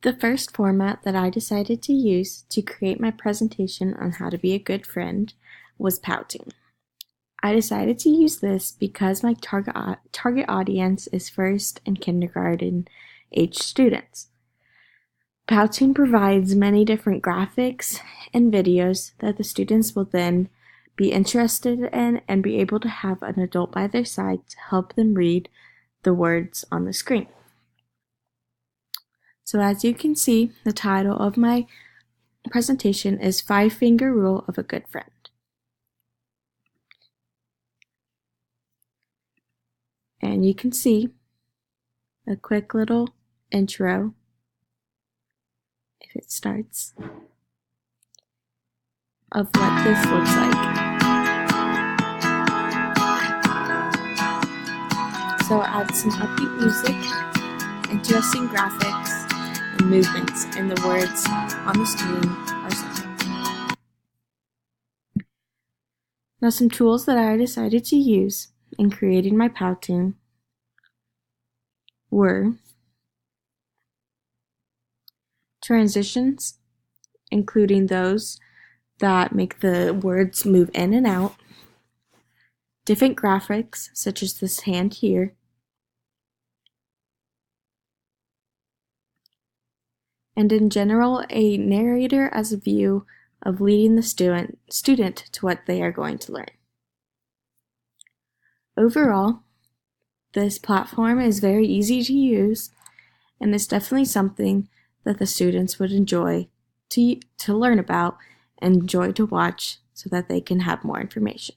The first format that I decided to use to create my presentation on how to be a good friend was Powtoon. I decided to use this because my target audience is first and kindergarten age students. Powtoon provides many different graphics and videos that the students will then be interested in and be able to have an adult by their side to help them read the words on the screen. So as you can see, the title of my presentation is 5-Finger Rule of a Good Friend. And you can see a quick little intro, if it starts, of what this looks like. So I'll add some upbeat music, interesting graphics, and movements, and the words on the screen are simple. Now some tools that I decided to use in creating my Powtoon were transitions, including those that make the words move in and out, different graphics such as this hand here, and in general a narrator as a view of leading the student to what they are going to learn. Overall, this platform is very easy to use, and it's definitely something that the students would enjoy to learn about and enjoy to watch so that they can have more information.